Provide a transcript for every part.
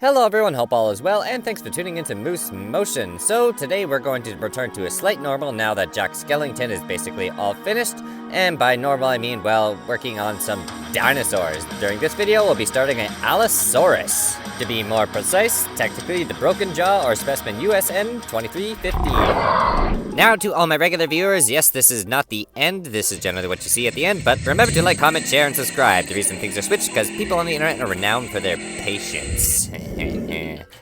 Hello everyone, hope all is well, and thanks for tuning into Moose Motion. So today we're going to return to a slight normal now that Jack Skellington is basically all finished. And by normal I mean, well, working on some dinosaurs. During this video we'll be starting an Allosaurus. To be more precise, technically the Broken Jaw or Specimen USN 2315. Now to all my regular viewers, yes, this is not the end, this is generally what you see at the end, but remember to like, comment, share, and subscribe. The reason things are switched because people on the internet are renowned for their patience.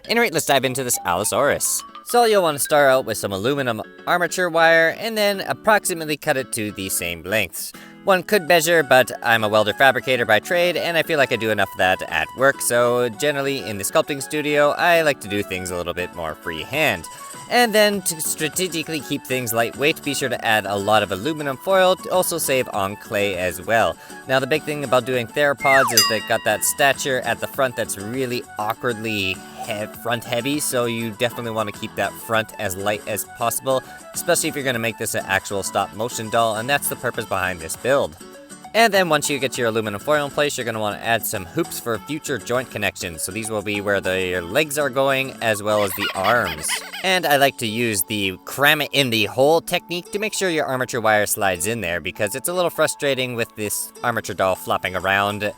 Anyway, let's dive into this Allosaurus. So you'll want to start out with some aluminum armature wire, and then approximately cut it to the same lengths. One could measure, but I'm a welder fabricator by trade, and I feel like I do enough of that at work, so generally in the sculpting studio, I like to do things a little bit more freehand. And then, to strategically keep things lightweight, be sure to add a lot of aluminum foil to also save on clay as well. Now, the big thing about doing theropods is they've got that stature at the front that's really awkwardly front heavy, so you definitely want to keep that front as light as possible, especially if you're going to make this an actual stop motion doll, and that's the purpose behind this build. And then once you get your aluminum foil in place, you're going to want to add some hoops for future joint connections. So these will be where your legs are going, as well as the arms. And I like to use the cram it in the hole technique to make sure your armature wire slides in there, because it's a little frustrating with this armature doll flopping around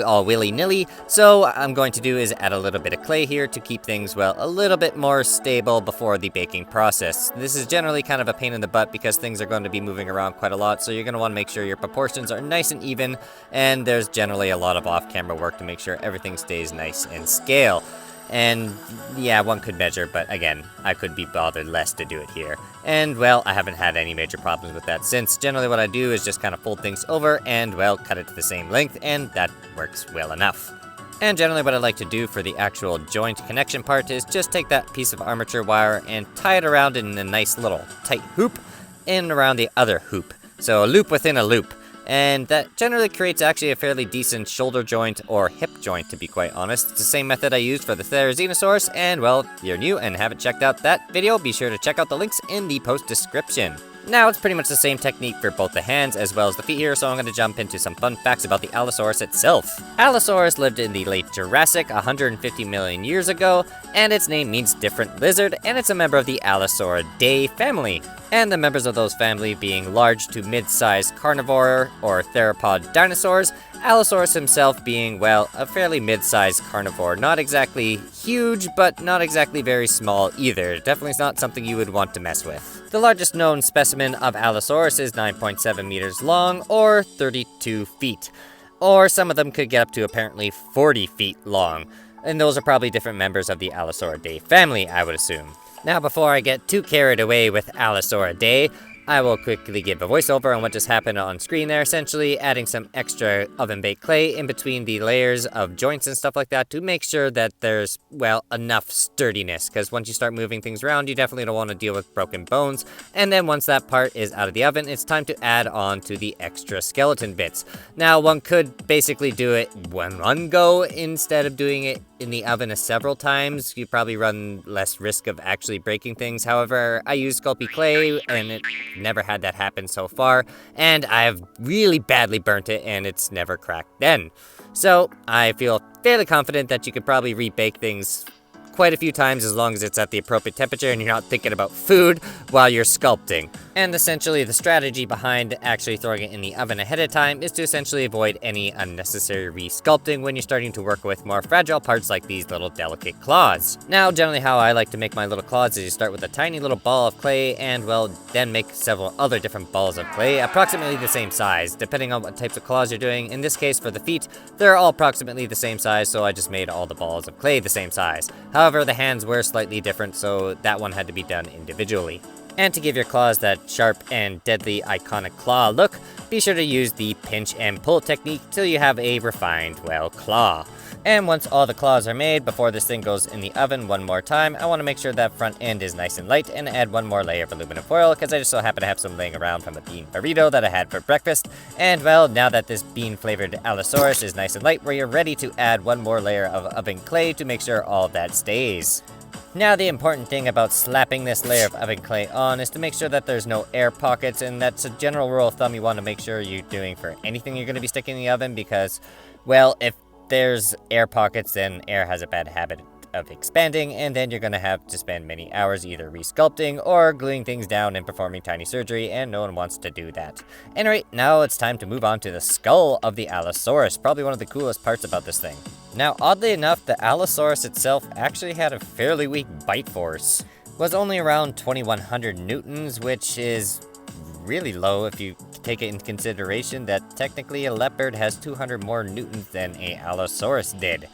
all willy-nilly. So what I'm going to do is add a little bit of clay here to keep things, well, a little bit more stable before the baking process. This is generally kind of a pain in the butt because things are going to be moving around quite a lot, so you're going to want to make sure your proportions are nice and even, and there's generally a lot of off-camera work to make sure everything stays nice and scale. And yeah, one could measure, but again, I could be bothered less to do it here. And well, I haven't had any major problems with that since. Generally what I do is just kind of fold things over and, well, cut it to the same length, and that works well enough. And generally what I like to do for the actual joint connection part is just take that piece of armature wire and tie it around in a nice little tight hoop and around the other hoop. So a loop within a loop. And that generally creates actually a fairly decent shoulder joint or hip joint, to be quite honest. It's the same method I used for the Therizinosaurus, and well, if you're new and haven't checked out that video, be sure to check out the links in the post description. Now, it's pretty much the same technique for both the hands as well as the feet here, so I'm going to jump into some fun facts about the Allosaurus itself. Allosaurus lived in the late Jurassic 150 million years ago, and its name means different lizard, and it's a member of the Allosauridae family. And the members of those family being large to mid-sized carnivore or theropod dinosaurs, Allosaurus himself being, well, a fairly mid-sized carnivore. Not exactly huge, but not exactly very small either. Definitely not something you would want to mess with. The largest known specimen of Allosaurus is 9.7 meters long, or 32 feet. Or some of them could get up to apparently 40 feet long. And those are probably different members of the Allosauridae family, I would assume. Now, before I get too carried away with Allosauridae, I will quickly give a voiceover on what just happened on screen there, essentially adding some extra oven-baked clay in between the layers of joints and stuff like that to make sure that there's, well, enough sturdiness, because once you start moving things around, you definitely don't want to deal with broken bones. And then once that part is out of the oven, it's time to add on to the extra skeleton bits. Now, one could basically do it one go instead of doing it in the oven several times. You probably run less risk of actually breaking things. However, I use Sculpey clay, and it never had that happen so far, and I've really badly burnt it, and it's never cracked then. So I feel fairly confident that you could probably rebake things quite a few times as long as it's at the appropriate temperature and you're not thinking about food while you're sculpting. And essentially the strategy behind actually throwing it in the oven ahead of time is to essentially avoid any unnecessary re-sculpting when you're starting to work with more fragile parts like these little delicate claws. Now, generally how I like to make my little claws is you start with a tiny little ball of clay and, well, then make several other different balls of clay, approximately the same size, depending on what types of claws you're doing. In this case, for the feet, they're all approximately the same size, so I just made all the balls of clay the same size. However, the hands were slightly different, so that one had to be done individually. And to give your claws that sharp and deadly iconic claw look, be sure to use the pinch and pull technique till you have a refined, well, claw. And once all the claws are made, before this thing goes in the oven one more time, I want to make sure that front end is nice and light and add one more layer of aluminum foil, because I just so happen to have some laying around from a bean burrito that I had for breakfast. And well, now that this bean-flavored Allosaurus is nice and light, we're ready to add one more layer of oven clay to make sure all of that stays. Now, the important thing about slapping this layer of oven clay on is to make sure that there's no air pockets, and that's a general rule of thumb you want to make sure you're doing for anything you're going to be sticking in the oven, because, well, if there's air pockets, then air has a bad habit of expanding, and then you're gonna have to spend many hours either resculpting or gluing things down and performing tiny surgery, and no one wants to do that. Anyway, now it's time to move on to the skull of the Allosaurus, probably one of the coolest parts about this thing. Now, oddly enough, the Allosaurus itself actually had a fairly weak bite force. It was only around 2100 newtons, which is really low if you take it into consideration that technically a leopard has 200 more newtons than a Allosaurus did.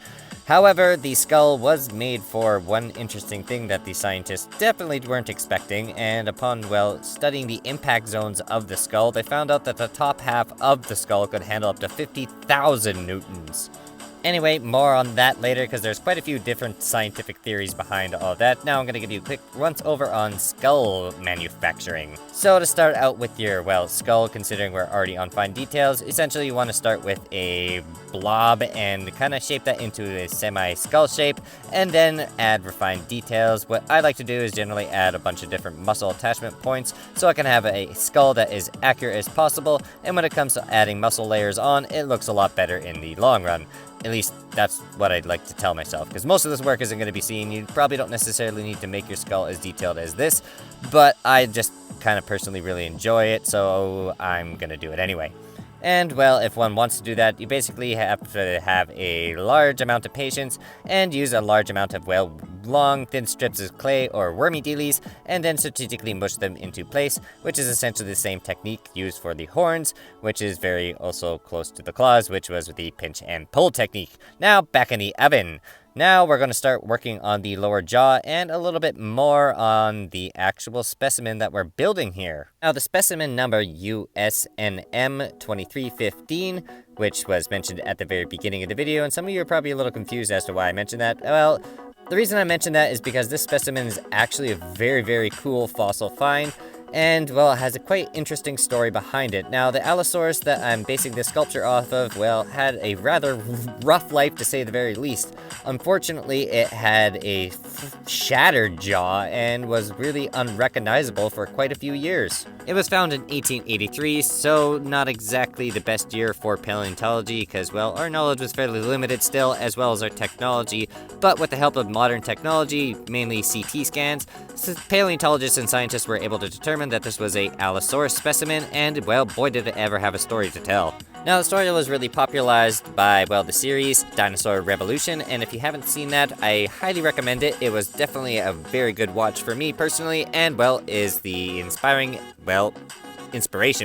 However, the skull was made for one interesting thing that the scientists definitely weren't expecting, and upon, well, studying the impact zones of the skull, they found out that the top half of the skull could handle up to 50,000 newtons. Anyway, more on that later, because there's quite a few different scientific theories behind all that. Now I'm going to give you a quick once-over on skull manufacturing. So to start out with your, well, skull, considering we're already on fine details, essentially you want to start with a blob and kind of shape that into a semi-skull shape, and then add refined details. What I like to do is generally add a bunch of different muscle attachment points, so I can have a skull that is accurate as possible, and when it comes to adding muscle layers on, it looks a lot better in the long run. At least, that's what I'd like to tell myself, because most of this work isn't going to be seen. You probably don't necessarily need to make your skull as detailed as this, but I just kind of personally really enjoy it, so I'm going to do it anyway. And, well, if one wants to do that, you basically have to have a large amount of patience and use a large amount of, well, long, thin strips of clay or wormy dealies, and then strategically mush them into place, which is essentially the same technique used for the horns, which is very also close to the claws, which was the pinch and pull technique. Now, back in the oven. Now we're going to start working on the lower jaw and a little bit more on the actual specimen that we're building here. Now the specimen number USNM 2315, which was mentioned at the very beginning of the video, and some of you are probably a little confused as to why I mentioned that. Well, the reason I mentioned that is because this specimen is actually a very, very cool fossil find. And, well, it has a quite interesting story behind it. Now, the Allosaurus that I'm basing this sculpture off of, well, had a rather rough life to say the very least. Unfortunately, it had a shattered jaw and was really unrecognizable for quite a few years. It was found in 1883, so not exactly the best year for paleontology, because, well, our knowledge was fairly limited still, as well as our technology. But with the help of modern technology, mainly CT scans, paleontologists and scientists were able to determine that this was a Allosaurus specimen, and, well, boy did it ever have a story to tell. Now, the story was really popularized by, well, the series Dinosaur Revolution, and if you haven't seen that, I highly recommend it. It was definitely a very good watch for me personally, and, well, is the inspiration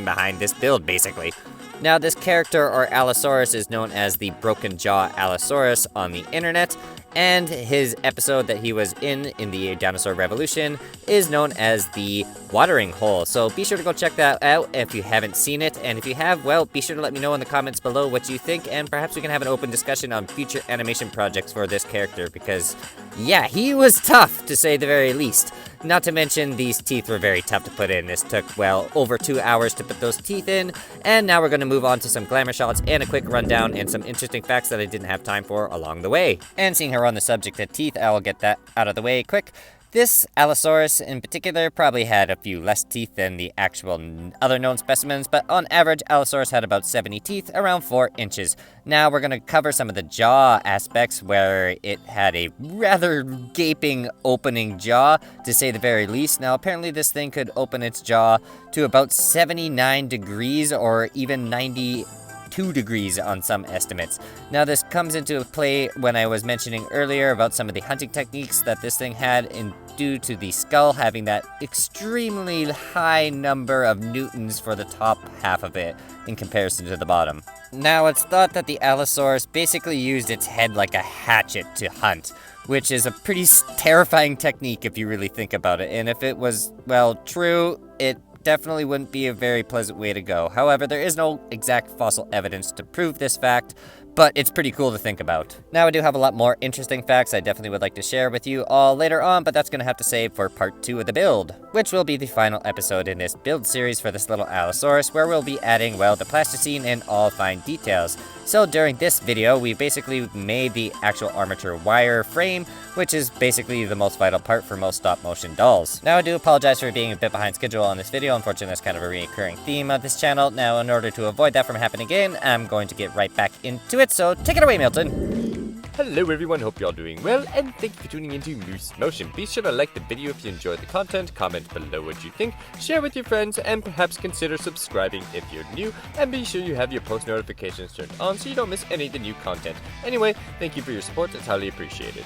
behind this build, basically. Now, this character, or Allosaurus, is known as the Broken Jaw Allosaurus on the internet, and his episode that he was in the Dinosaur Revolution is known as the Watering Hole. So be sure to go check that out if you haven't seen it, and if you have, well, be sure to let me know in the comments below what you think, and perhaps we can have an open discussion on future animation projects for this character, because, yeah, he was tough, to say the very least. Not to mention, these teeth were very tough to put in. This took, well, over 2 hours to put those teeth in. And now we're going to move on to some glamour shots and a quick rundown and some interesting facts that I didn't have time for along the way. And seeing her on the subject of teeth, I'll get that out of the way quick. This Allosaurus in particular probably had a few less teeth than the actual other known specimens, but on average, Allosaurus had about 70 teeth, around 4 inches. Now we're going to cover some of the jaw aspects where it had a rather gaping opening jaw, to say the very least. Now apparently this thing could open its jaw to about 79 degrees or even 92 degrees on some estimates. Now this comes into play when I was mentioning earlier about some of the hunting techniques that this thing had due to the skull having that extremely high number of newtons for the top half of it in comparison to the bottom. Now it's thought that the Allosaurus basically used its head like a hatchet to hunt, which is a pretty terrifying technique if you really think about it, and if it was, well, true, it definitely wouldn't be a very pleasant way to go. However, there is no exact fossil evidence to prove this fact, but it's pretty cool to think about. Now, I do have a lot more interesting facts I definitely would like to share with you all later on, but that's going to have to save for part 2 of the build, which will be the final episode in this build series for this little Allosaurus, where we'll be adding, well, the plasticine and all fine details. So during this video, we basically made the actual armature wire frame, which is basically the most vital part for most stop-motion dolls. Now, I do apologize for being a bit behind schedule on this video. Unfortunately, that's kind of a recurring theme of this channel. Now, in order to avoid that from happening again, I'm going to get right back into it, so take it away, Milton. Hello everyone, hope you're all doing well, and thank you for tuning into Moose Motion. Be sure to like the video if you enjoyed the content, comment below what you think, share with your friends, and perhaps consider subscribing if you're new, and be sure you have your post notifications turned on so you don't miss any of the new content. Anyway, thank you for your support, it's highly appreciated.